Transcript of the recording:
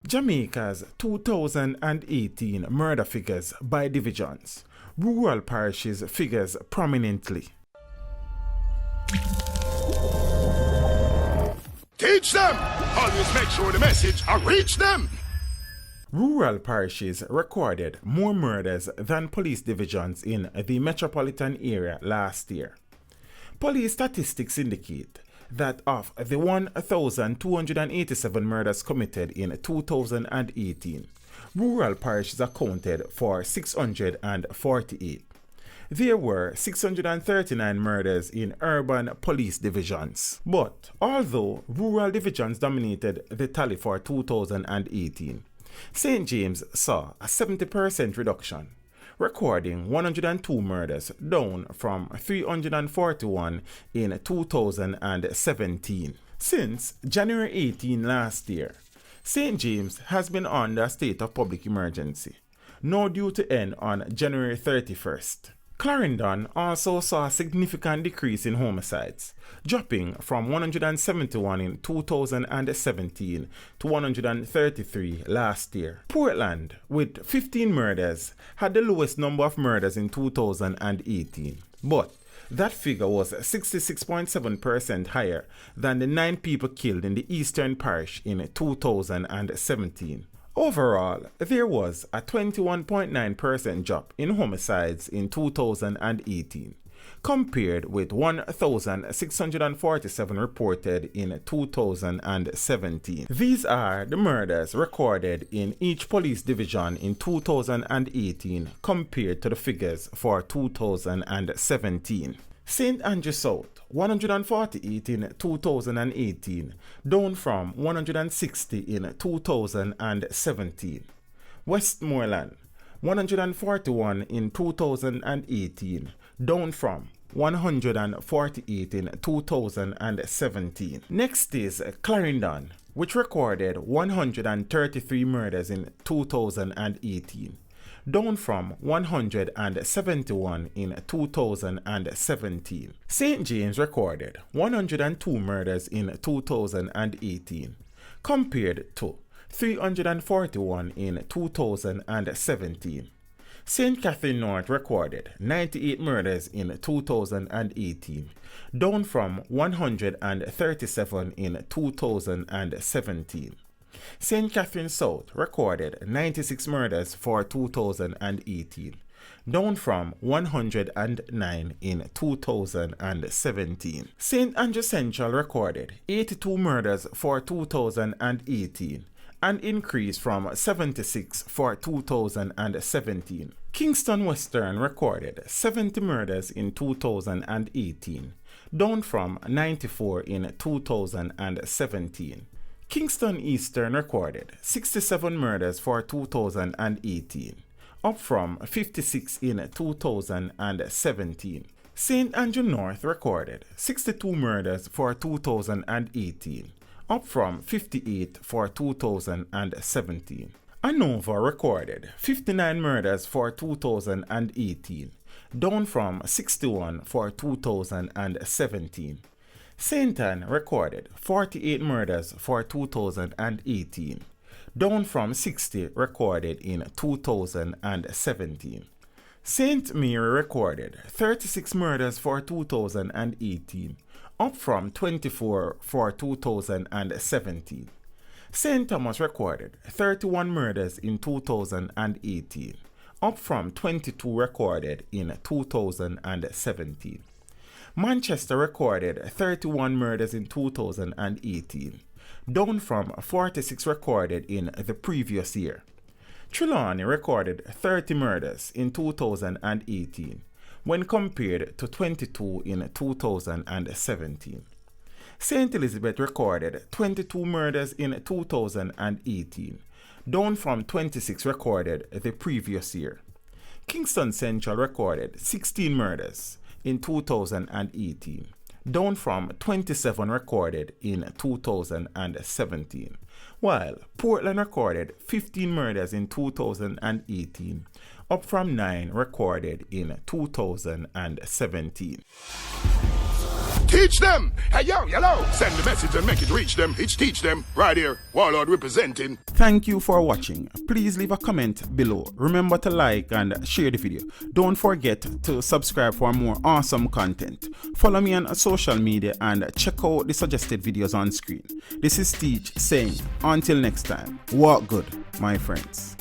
Jamaica's 2018 murder figures by divisions. Rural parishes figures prominently. Teach them! Always make sure the message reach them! Rural parishes recorded more murders than police divisions in the metropolitan area last year. Police statistics indicate that of the 1,287 murders committed in 2018, rural parishes accounted for 648. There were 639 murders in urban police divisions. But although rural divisions dominated the tally for 2018, St. James saw a 70% reduction, recording 102 murders, down from 341 in 2017. Since January 18 last year, St. James has been under a state of public emergency, now due to end on January 31st. Clarendon also saw a significant decrease in homicides, dropping from 171 in 2017 to 133 last year. Portland, with 15 murders, had the lowest number of murders in 2018, but that figure was 66.7% higher than the 9 people killed in the Eastern Parish in 2017. Overall, there was a 21.9% drop in homicides in 2018, compared with 1,647 reported in 2017. These are the murders recorded in each police division in 2018 compared to the figures for 2017. St. Andrew South, 148 in 2018, down from 160 in 2017. Westmoreland, 141 in 2018, down from 148 in 2017. Next is Clarendon, which recorded 133 murders in 2018. Down from 171 in 2017. St. James recorded 102 murders in 2018, compared to 341 in 2017. St. Catherine North recorded 98 murders in 2018, down from 137 in 2017. St. Catherine South recorded 96 murders for 2018, down from 109 in 2017. St. Andrew Central recorded 82 murders for 2018, an increase from 76 for 2017. Kingston Western recorded 70 murders in 2018, down from 94 in 2017. Kingston Eastern recorded 67 murders for 2018, up from 56 in 2017. St. Andrew North recorded 62 murders for 2018, up from 58 for 2017. Anova recorded 59 murders for 2018, down from 61 for 2017. St. Anne recorded 48 murders for 2018, down from 60 recorded in 2017. St. Mary recorded 36 murders for 2018, up from 24 for 2017. St. Thomas recorded 31 murders in 2018, up from 22 recorded in 2017. Manchester recorded 31 murders in 2018, down from 46 recorded in the previous year. Trelawney recorded 30 murders in 2018, when compared to 22 in 2017. St. Elizabeth recorded 22 murders in 2018, down from 26 recorded the previous year. Kingston Central recorded 16 murders in 2018, down from 27 recorded in 2017, while Portland recorded 15 murders in 2018, up from 9 recorded in 2017. Teach them. Hey, yo, yellow. Send the message and make it reach them. It's teach them. Right here. Warlord representing. Thank you for watching. Please leave a comment below. Remember to like and share the video. Don't forget to subscribe for more awesome content. Follow me on social media and check out the suggested videos on screen. This is Teach saying, until next time, walk good, my friends.